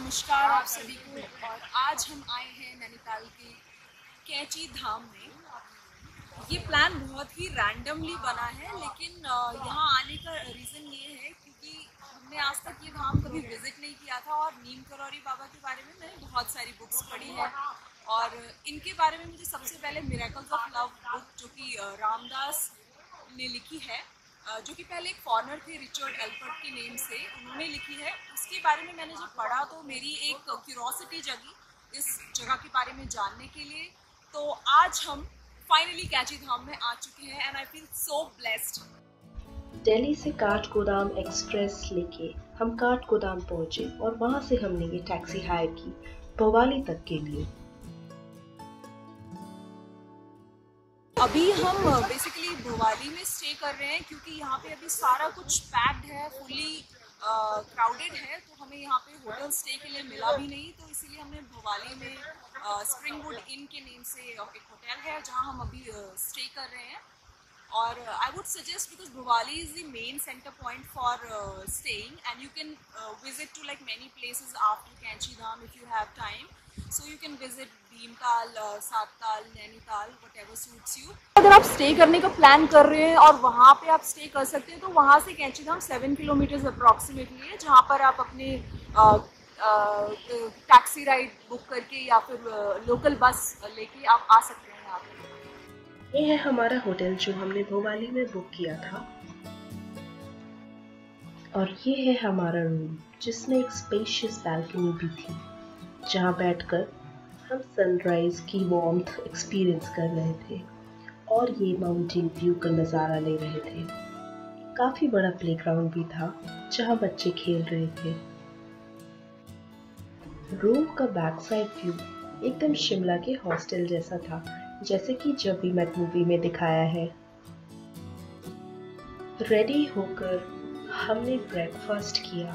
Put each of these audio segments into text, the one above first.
नमस्कार आप सभी को। और आज हम आए हैं नैनीताल के कैंची धाम में। ये प्लान बहुत ही रैंडमली बना है, लेकिन यहाँ आने का रीज़न ये है क्योंकि हमने आज तक ये धाम कभी विजिट नहीं किया था और नीम करौरी बाबा के बारे में मैंने बहुत सारी बुक्स पढ़ी है। और इनके बारे में मुझे सबसे पहले मिरेकल्स ऑफ लव बुक, जो कि रामदास ने लिखी है, जो कि पहले एक फॉरनर थे रिचर्ड एल्पर्ट के नेम से, उन्होंने लिखी है। उसके बारे में मैंने जब पढ़ा तो मेरी एक क्यूरोसिटी जगी इस जगह के बारे में जानने के लिए। तो आज हम फाइनली कैंची धाम में आ चुके हैं and I feel so blessed. Delhi से काठगोदाम एक्सप्रेस लेके हम काठगोदाम पहुंचे और वहां से हमने ये टैक्सी हायर की भवाली तक के लिए। अभी हम बेसिकली भवाली में स्टे कर रहे हैं क्योंकि यहाँ पे अभी सारा कुछ पैक्ड है, फुली क्राउडेड है, तो हमें यहाँ पे होटल स्टे के लिए मिला भी नहीं। तो इसीलिए हमने भवाली में स्प्रिंगवुड इन के नेम से एक होटल है जहाँ हम अभी स्टे कर रहे हैं। और I would suggest, because Bhowali is the main centre point for staying and you can visit to like many places after Kainchi Dham if you have time. So you can visit Bhimtal, Sattal, Nainital, whatever suits you. अगर आप stay करने का plan कर रहे हैं और वहाँ पे आप स्टे कर सकते हैं, तो वहाँ से कैंची धाम 7 किलोमीटर्स अप्रॉक्सीमेटली है, जहाँ पर आप अपने टैक्सी राइड बुक करके या फिर लोकल बस लेके आप आ सकते हैं यहाँ पे। ये है हमारा होटल जो हमने भोपाली में बुक किया था, और ये है हमारा रूम जिसमें एक स्पेशियस बैल्कनी भी थी, जहाँ बैठकर हम सनराइज की वार्मथ एक्सपीरियंस कर रहे थे और ये माउंटेन व्यू का नज़ारा ले रहे थे। काफ़ी बड़ा प्लेग्राउंड भी था जहाँ बच्चे खेल रहे थे। रूम का बैक साइड व्यू एकदम शिमला के हॉस्टल जैसा था, जैसे कि जब वी मेट मूवी में दिखाया है। रेडी होकर हमने ब्रेकफास्ट किया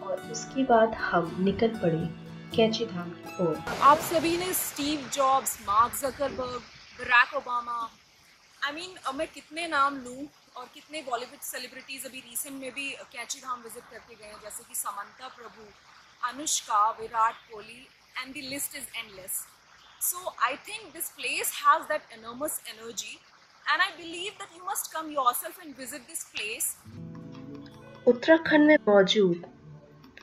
और उसके बाद हम निकल पड़े कैंची धाम की ओर। आप सभी ने Steve Jobs, Mark Zuckerberg, Barack Obama, मैं कितने नाम लूँ, और कितने बॉलीवुड सेलिब्रिटीज़ अभी रिसेंट में भी कैंची धाम विजिट करके गए हैं, जैसे कि Samantha Prabhu, Anushka, Virat Kohli, and the list is endless. So I think this place has that enormous energy and I believe that you must come yourself and visit this place. Uttarakhand में मौजूद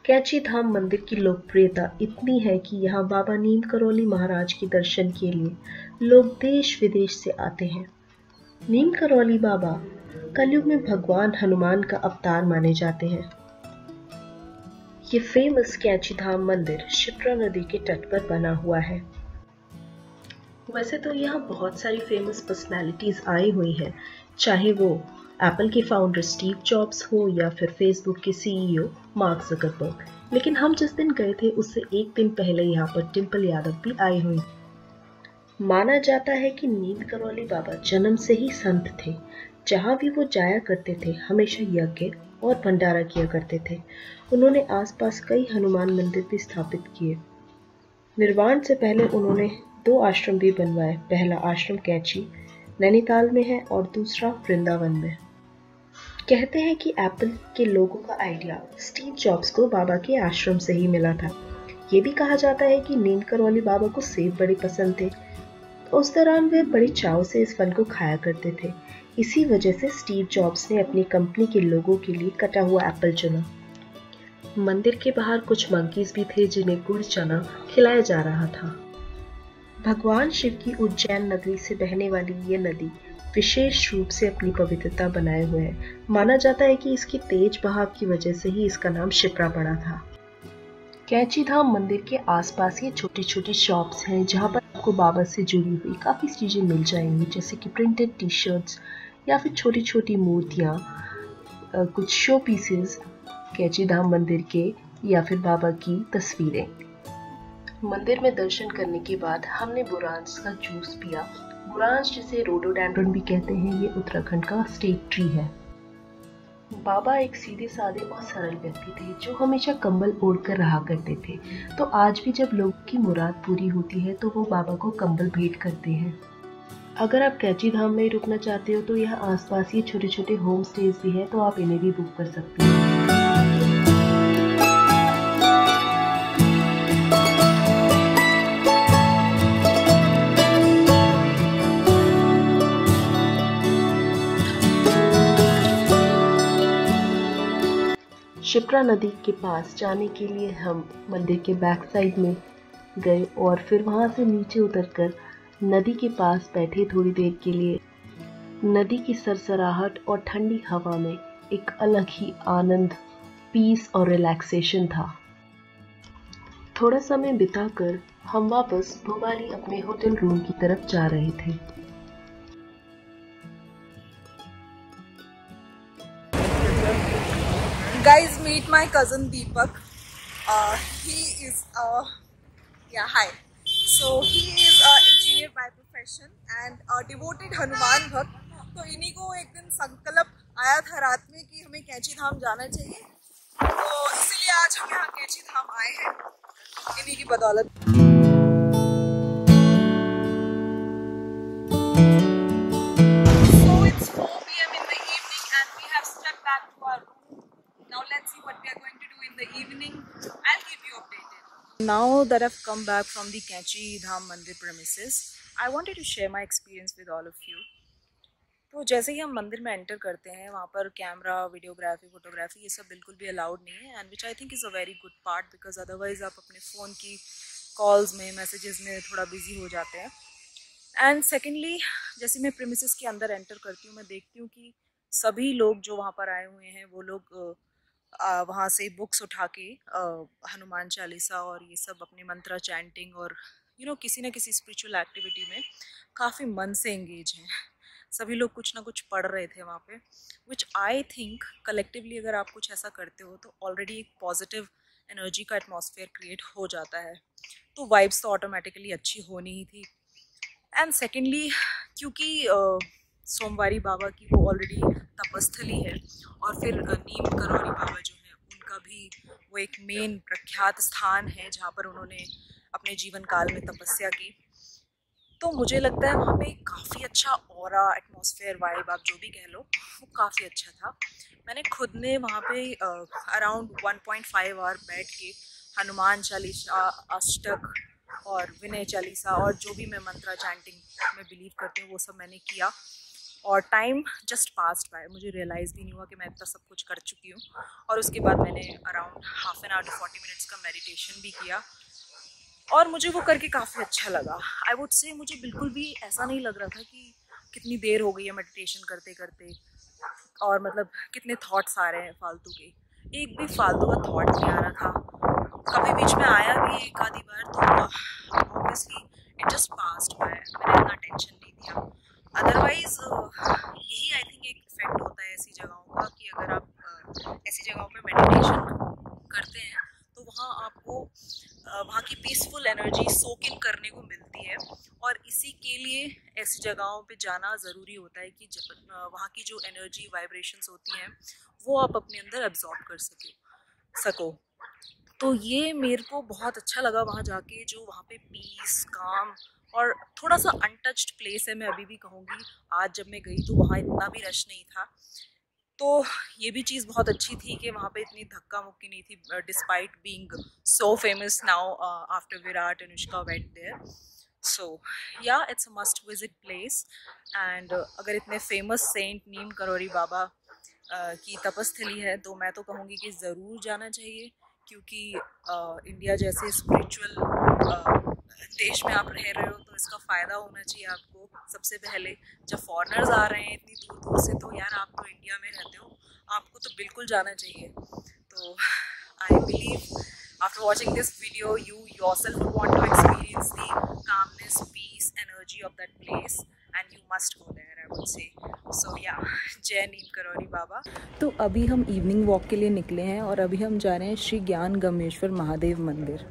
कैंची धाम मंदिर की लोकप्रियता इतनी है कि यहाँ बाबा नीम करौली महाराज के दर्शन के लिए लोग देश विदेश से आते हैं। नीम करौली बाबा कलयुग में भगवान हनुमान का अवतार माने जाते हैं। ये फेमस कैंची धाम मंदिर शिप्रा नदी के तट पर बना हुआ है। वैसे तो यहाँ बहुत सारी फेमस पर्सनालिटीज आई हुई हैं, चाहे वो एप्पल के फाउंडर स्टीव जॉब्स हो या फिर फेसबुक के सीईओ मार्क जकरबर्ग, लेकिन हम जिस दिन गए थे उससे एक दिन पहले यहाँ पर डिम्पल यादव भी आई हुई। माना जाता है कि नीम करौली बाबा जन्म से ही संत थे। जहाँ भी वो जाया करते थे हमेशा यज्ञ और भंडारा किया करते थे। उन्होंने आसपास कई हनुमान मंदिर भी स्थापित किए। निर्वाण से पहले उन्होंने 2 आश्रम भी बनवाए। पहला आश्रम कैंची नैनीताल में है और दूसरा वृंदावन में। कहते हैं कि एप्पल के लोगों का आइडिया स्टीव जॉब्स को बाबा के आश्रम से ही मिला था। ये भी कहा जाता है कि नीम करौली बाबा को सेब बड़े पसंद थे, तो उस दौरान वे बड़े चाव से इस फल को खाया करते थे। इसी वजह से स्टीव जॉब्स ने अपनी कंपनी के लोगों के लिए कटा हुआ एप्पल चुना। मंदिर के बाहर कुछ मंकीज भी थे जिन्हें गुड़ चना खिलाया जा रहा था। भगवान शिव की उज्जैन नगरी से बहने वाली ये नदी विशेष रूप से अपनी पवित्रता बनाए हुए है। माना जाता है कि इसकी तेज बहाव की वजह से ही इसका नाम शिप्रा पड़ा था। कैंची धाम मंदिर के आसपास ये छोटी छोटी शॉप्स हैं जहाँ पर आपको बाबा से जुड़ी हुई काफ़ी चीज़ें मिल जाएंगी, जैसे कि प्रिंटेड टी शर्ट्स या फिर छोटी छोटी मूर्तियाँ, कुछ शो पीसेस कैंची धाम मंदिर के, या फिर बाबा की तस्वीरें। मंदिर में दर्शन करने के बाद हमने बुरांस का जूस पिया। बुरांस जिसे रोडोडेंड्रन भी कहते हैं, ये उत्तराखंड का स्टेट ट्री है। बाबा एक सीधे साधे और सरल व्यक्ति थे जो हमेशा कंबल ओढ़कर रहा करते थे। तो आज भी जब लोगों की मुराद पूरी होती है तो वो बाबा को कंबल भेंट करते हैं। अगर आप कैंची धाम में रुकना चाहते हो तो यहाँ आसपास ये छोटे छोटे होम स्टेज भी हैं, तो आप इन्हें भी बुक कर सकते हैं। शिप्रा नदी के पास जाने के लिए हम मंदिर के बैक साइड में गए और फिर वहां से नीचे उतरकर नदी के पास बैठे थोड़ी देर के लिए। नदी की सरसराहट और ठंडी हवा में एक अलग ही आनंद, पीस और रिलैक्सेशन था। थोड़ा समय बिताकर हम वापस भोगाली अपने होटल रूम की तरफ जा रहे थे। Guys, meet my cousin Deepak. He is hi. So he is an engineer by profession and a devoted Hanuman भक्त. तो इन्हीं को एक दिन संकल्प आया था रात में कि हमें कैंची धाम जाना चाहिए, तो इसीलिए आज हम यहाँ कैंची धाम आए हैं इन्हीं की बदौलत। So it's 4 PM in the evening and we have stepped back to our room. Now let's see what we are going to do in the evening. I'll keep you updated. Now that I've come back from the Kainchi Dham Mandir premises, I wanted to share my experience with all of you. तो जैसे ही हम मंदिर में enter करते हैं, वहाँ पर camera, videography, photography ये सब बिल्कुल भी अलाउड नहीं है, and which I think is a very good part, because otherwise आप अपने फ़ोन की कॉल्स में, मैसेजेस में थोड़ा बिजी हो जाते हैं। एंड सेकेंडली, जैसे मैं प्रीमिसेस के अंदर एंटर करती हूँ, मैं देखती हूँ कि सभी लोग जो वहाँ पर आए हुए हैं वो लोग वहाँ से बुक्स उठा के हनुमान चालीसा और ये सब अपने मंत्रा चैंटिंग और किसी न किसी स्पिरिचुअल एक्टिविटी में काफ़ी मन से एंगेज हैं। सभी लोग कुछ ना कुछ पढ़ रहे थे वहाँ पे, विच आई थिंक कलेक्टिवली अगर आप कुछ ऐसा करते हो तो ऑलरेडी एक पॉजिटिव एनर्जी का एटमॉस्फेयर क्रिएट हो जाता है, तो वाइब्स तो ऑटोमेटिकली अच्छी होनी ही थी। एंड सेकेंडली, क्योंकि सोमवारी बाबा की वो ऑलरेडी तपस्थली है, और फिर नीम करौरी बाबा जो है उनका भी वो एक मेन प्रख्यात स्थान है जहाँ पर उन्होंने अपने जीवन काल में तपस्या की, तो मुझे लगता है वहाँ पे काफ़ी अच्छा ऑरा, एटमॉस्फेयर, वाइब, आप जो भी कह लो, वो काफ़ी अच्छा था। मैंने खुद ने वहाँ पे अराउंड 1.5 आवर बैठ के हनुमान चालीसा, अष्टक और विनय चालीसा और जो भी मैं मंत्रा चैंटिंग में बिलीव करती हूँ वो सब मैंने किया, और टाइम जस्ट पास्ट बाय, मुझे रियलाइज़ भी नहीं हुआ कि मैं इतना सब कुछ कर चुकी हूँ। और उसके बाद मैंने around half an hour to 40 minutes का मेडिटेशन भी किया, और मुझे वो करके काफ़ी अच्छा लगा। आई वुड से मुझे बिल्कुल भी ऐसा नहीं लग रहा था कि कितनी देर हो गई है मेडिटेशन करते करते, और मतलब कितने थॉट्स आ रहे हैं फालतू के। एक भी फालतू का थॉट नहीं आ रहा था। कभी बीच में आया भी एक आधी बार तो obviously it just passed by, मैंने इतना टेंशन नहीं दिया। अदरवाइज यही आई थिंक एक इफेक्ट होता है ऐसी जगहों का, कि अगर आप ऐसी जगहों पे मेडिटेशन करते हैं तो वहाँ आपको वहाँ की पीसफुल एनर्जी सोक इन करने को मिलती है, और इसी के लिए ऐसी जगहों पे जाना ज़रूरी होता है कि वहाँ की जो एनर्जी वाइब्रेशंस होती हैं वो आप अपने अंदर एब्जॉर्ब कर सको। तो ये मेरे को बहुत अच्छा लगा वहाँ जाके, जो वहाँ पे पीस, काम और थोड़ा सा अनटच्ड प्लेस है। मैं अभी भी कहूँगी, आज जब मैं गई तो वहाँ इतना भी रश नहीं था, तो ये भी चीज़ बहुत अच्छी थी कि वहाँ पे इतनी धक्का मुक्की नहीं थी, despite being so famous now after Virat Anushka went there. So yeah it's a must visit place, and अगर इतने फेमस सेंट नीम करौरी बाबा की तपस्थली है तो मैं तो कहूँगी कि ज़रूर जाना चाहिए, क्योंकि इंडिया जैसे स्पिरिचुअल देश में आप रह रहे हो तो इसका फ़ायदा होना चाहिए आपको। सबसे पहले जब फॉरेनर्स आ रहे हैं इतनी दूर दूर से, तो यार आप तो इंडिया में रहते हो, आपको तो बिल्कुल जाना चाहिए। तो I believe after watching this video you yourself would want to experience the calmness, peace, energy of that place, and you must go there, I would say. So yeah, जय नीम करौरी बाबा। तो अभी हम इवनिंग वॉक के लिए निकले हैं, और अभी हम जा रहे हैं श्री ज्ञान गमेश्वर महादेव मंदिर।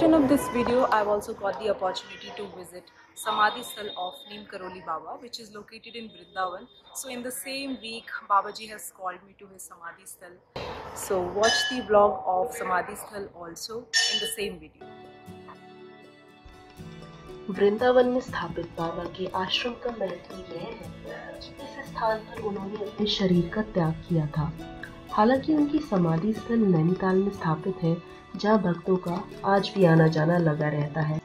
duration of this video, I've also got the opportunity to visit Samadhi Sthal of Neem Karoli Baba, which is located in Vrindavan. So in the same week, Babaji has called me to his Samadhi Sthal. So watch the vlog of Samadhi Sthal also in the same video. Vrindavan में स्थापित बाबा के आश्रम का महत्व यह है कि इस स्थान पर उन्होंने अपने शरीर का त्याग किया था। हालांकि उनकी समाधि स्थल नैनीताल में स्थापित है, जहां भक्तों का आज भी आना जाना लगा रहता है।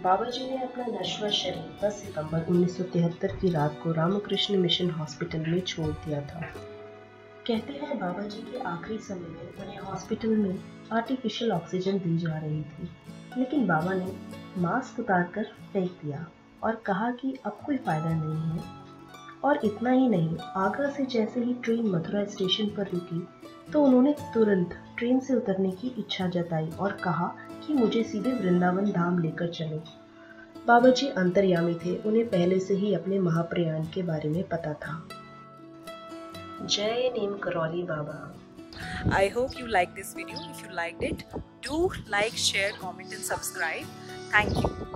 बाबा जी ने अपना नश्वर शरीर 10 सितंबर 1973 की रात को रामकृष्ण मिशन हॉस्पिटल में छोड़ दिया था। कहते हैं बाबा जी के आखिरी समय में उन्हें हॉस्पिटल में आर्टिफिशियल ऑक्सीजन दी जा रही थी, लेकिन बाबा ने मास्क उतारकर फेंक दिया और कहा कि अब कोई फायदा नहीं है। और इतना ही नहीं, आगरा से जैसे ही ट्रेन मथुरा स्टेशन पर रुकी तो उन्होंने तुरंत ट्रेन से उतरने की इच्छा जताई और कहा कि मुझे सीधे वृंदावन धाम लेकर चलो। बाबा जी अंतर्यामी थे, उन्हें पहले से ही अपने महाप्रयाण के बारे में पता था। जय नीम करौली बाबा। I hope you liked this video. If you liked it, do like, share, comment and subscribe. Thank you.